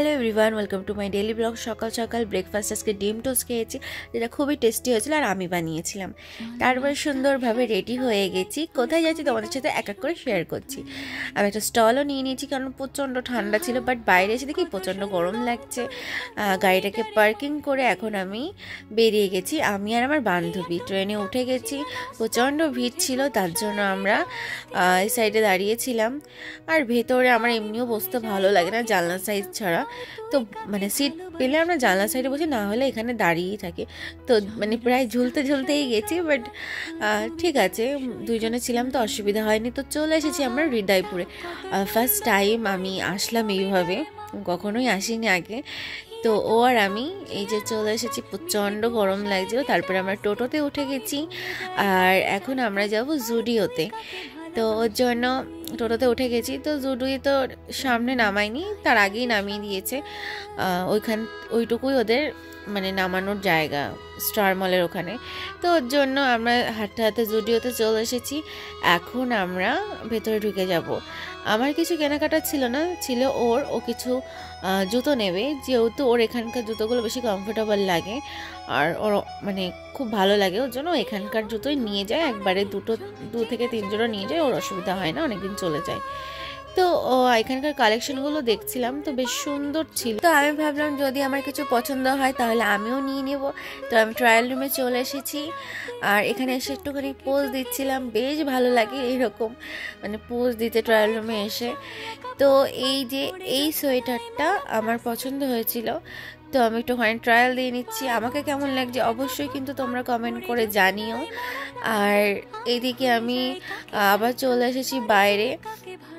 Hello everyone, welcome to my daily blog. সকাল সকাল breakfast আজকে ডিম টোস্ট খেয়েছি, যেটা খুবই টেস্টি হয়েছিল আর আমি বানিয়েছিলাম। তারপরে সুন্দরভাবে রেডি হয়ে গেছি। কোথায় যাচ্ছি তোমাদের সাথে এক এক করে শেয়ার করছি। আমি একটা স্টলও নিয়ে নিয়েছি কারণ প্রচণ্ড ঠান্ডা ছিল, বাট বাইরে এসে দেখি প্রচণ্ড গরম লাগছে। গাড়িটাকে পার্কিং করে এখন আমি বেরিয়ে গেছি। আমি আর আমার বান্ধবী ট্রেনে উঠে গেছি। প্রচণ্ড ভিড় ছিল, তার জন্য আমরা এই সাইডে দাঁড়িয়েছিলাম। আর ভেতরে আমার এমনিও বসতে ভালো লাগে না জানলা সাইড ছাড়া, তো মানে সিট পেলে আমরা জানলা সাইডে বসে, না হলে এখানে দাঁড়িয়েই থাকি। তো মানে প্রায় ঝুলতেই গেছি, বাট ঠিক আছে, দুইজনে ছিলাম তো অসুবিধা হয়নি। তো চলে এসেছি আমরা হৃদয়পুরে। ফার্স্ট টাইম আমি আসলাম এইভাবে, কখনোই আসিনি আগে। তো ও আর আমি এই যে চলে এসেছি, প্রচণ্ড গরম লাগছিল। তারপরে আমরা টোটোতে উঠে গেছি আর এখন আমরা যাব জুডিওতে। তো ওর জন্য টোটোতে উঠে গেছি। তো জুডিও তো সামনে নামায়নি, তার আগেই নামিয়ে দিয়েছে। ওইটুকুই ওদের মানে নামানোর জায়গা, স্টার মলের ওখানে। তো ওর জন্য আমরা হাঁটতে হাঁটতে জুডিওতে চলে এসেছি। এখন আমরা ভেতরে ঢুকে যাব। আমার কিছু কেনাকাটা ছিল না, ছিল ও কিছু জুতো নেবে, যেহেতু ওর এখানকার জুতোগুলো বেশি কমফোর্টেবল লাগে আর ওর মানে খুব ভালো লাগে। ওর জন্য এখানকার জুতোই নিয়ে যায়, একবারে 2 থেকে 3 জোড়া নিয়ে যায়, ওর অসুবিধা হয় না, অনেকদিন চলে যায়। তো এখানকার কালেকশনগুলো দেখছিলাম, তো বেশ সুন্দর ছিল। তো আমি ভাবলাম যদি আমার কিছু পছন্দ হয় তাহলে আমিও নিয়ে নেব। তো আমি ট্রায়াল রুমে চলে এসেছি আর এখানে এসে একটুখানি পোজ দিচ্ছিলাম। বেশ ভালো লাগে এইরকম মানে পোজ দিতে ট্রায়াল রুমে এসে। তো এই যে এই সোয়েটারটা আমার পছন্দ হয়েছিল, তো আমি একটুখানি ট্রায়াল দিয়ে নিচ্ছি। আমাকে কেমন লাগছে অবশ্যই কিন্তু তোমরা কমেন্ট করে জানিও। আর এইদিকে আমি আবার চলে এসেছি বাইরে।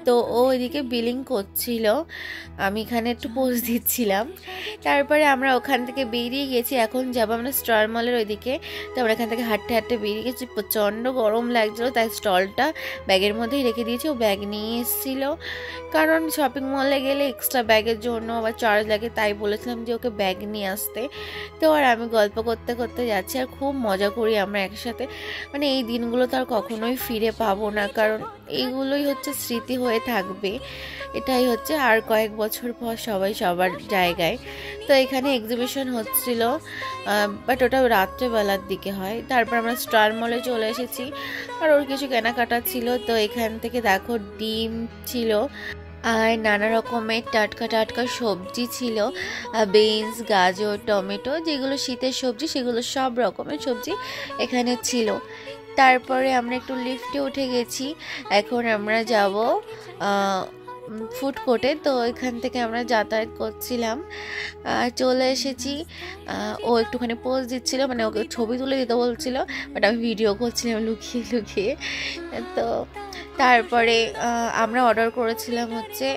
তো ও এদিকে বিলিং করছিল, আমি এখানে একটু পোজ দিচ্ছিলাম। তারপরে আমরা ওখান থেকে বেরিয়ে গেছি, এখন যাবো আমরা স্টার মলের ওইদিকে। তো আমরা এখান থেকে হাঁটতে হাঁটতে বেরিয়ে গেছি। প্রচণ্ড গরম লাগছিলো, তাই স্টলটা ব্যাগের মধ্যেই রেখে দিয়েছি। ও ব্যাগ নিয়ে এসেছিলো, কারণ শপিং মলে গেলে এক্সট্রা ব্যাগের জন্য আবার চার্জ লাগে, তাই বলেছিলাম যে ওকে ব্যাগ নিয়ে আসতে। তো আর আমি গল্প করতে করতে যাচ্ছি আর খুব মজা করি আমরা একসাথে। মানে এই দিনগুলো তো আর কখনোই ফিরে পাবো না, কারণ এইগুলোই হচ্ছে স্মৃতি হয়ে থাকবে। এটাই হচ্ছে আর কয়েক বছর পর সবাই সবার জায়গায়। তো এখানে এক্সিবিশন হচ্ছিল, বাট ওটা রাত্রেবেলার দিকে হয়। তারপর আমরা স্টার মলে চলে এসেছি আর ওর কিছু কেনাকাটা ছিল। তো এখান থেকে দেখো ডিম ছিল আর নানা রকমের টাটকা টাটকা সবজি ছিল, বিনস, গাজর, টমেটো, যেগুলো শীতের সবজি সেগুলো সব রকমের সবজি এখানে ছিল। তারপরে আমরা একটু লিফটে উঠে গেছি, এখন আমরা যাব ফুড কোর্টে। তো এখান থেকে আমরা যাতায়াত করছিলাম, চলে এসেছি। ও একটুখানি পোজ দিচ্ছিল, মানে ওকে ছবি তুলে দিতে বলছিল, বাট আমি ভিডিও করছিলাম লুকিয়ে লুকিয়ে। তো তারপরে আমরা অর্ডার করেছিলাম হচ্ছে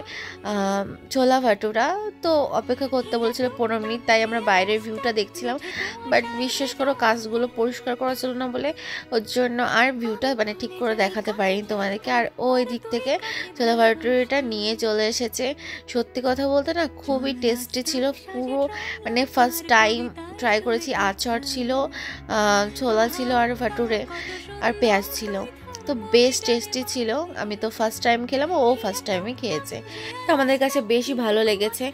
ছোলা ভাটুরা। তো অপেক্ষা করতে বলছিল 15 মিনিট, তাই আমরা বাইরের ভিউটা দেখছিলাম। বাট বিশ্বাস করো কাজগুলো পরিষ্কার করা ছিল না বলে ওর জন্য আর ভিউটা মানে ঠিক করে দেখাতে পারিনি তোমাদেরকে। আর ওই দিক থেকে ছোলা ভাটুরিটা নিয়ে চলে এসেছে। সত্যি কথা বলতে না খুবই টেস্টি ছিল, পুরো মানে ফার্স্ট টাইম ট্রাই করেছি। আচার ছিল, ছোলা ছিল আর ভাটুরে আর পেঁয়াজ ছিল, তো বেশ টেস্টি ছিল। আমি তো ফার্স্ট টাইম খেলাম, ও ফার্স্ট টাইমই খেয়েছে, তো আমাদের কাছে বেশি ভালো লেগেছে।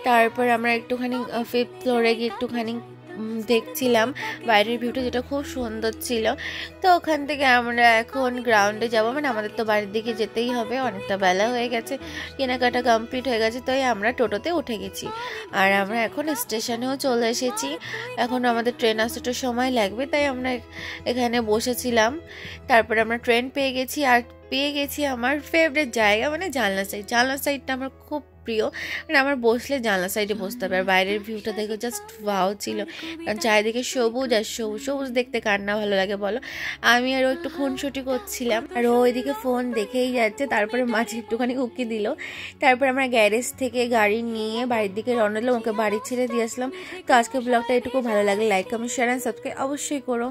তারপর আমরা একটুখানি 5th ফ্লোরে গিয়ে একটুখানি দেখছিলাম বাইরের ভিউটা, যেটা খুব সুন্দর ছিল। তো ওখান থেকে আমরা এখন গ্রাউন্ডে যাব, মানে আমাদের তো বাড়ির দিকে যেতেই হবে, অনেকটা বেলা হয়ে গেছে, কেনাকাটা কমপ্লিট হয়ে গেছে। তাই আমরা টোটোতে উঠে গেছি আর আমরা এখন স্টেশনেও চলে এসেছি। এখন আমাদের ট্রেন আসতে একটু সময় লাগবে, তাই আমরা এখানে বসেছিলাম। তারপরে আমরা ট্রেন পেয়ে গেছি আর পেয়ে গেছি আমার ফেভারিট জায়গা, মানে জানলা সাইড। জানলা সাইডটা আমার খুব প্রিয়, মানে আমার বসলে জানলা সাইডে বসতে হবে। আর বাইরের ভিউটা দেখো জাস্ট ওয়াও ছিল, কারণ চারিদিকে সবুজ আর সবুজ। সবুজ দেখতে কার না ভালো লাগে বলো। আমি আর ও একটু খুনসুটি করছিলাম আর ও ওইদিকে ফোন দেখেই যাচ্ছে। তারপরে মাঝে একটুখানি উকি দিল। তারপর আমরা গ্যারেজ থেকে গাড়ি নিয়ে বাড়ির দিকে রওনা দিলাম, ওকে বাড়ি ছেড়ে দিয়ে আসলাম। তো আজকের ব্লগটা এটুকু ভালো লাগে, like, comment, share and subscribe অবশ্যই করো।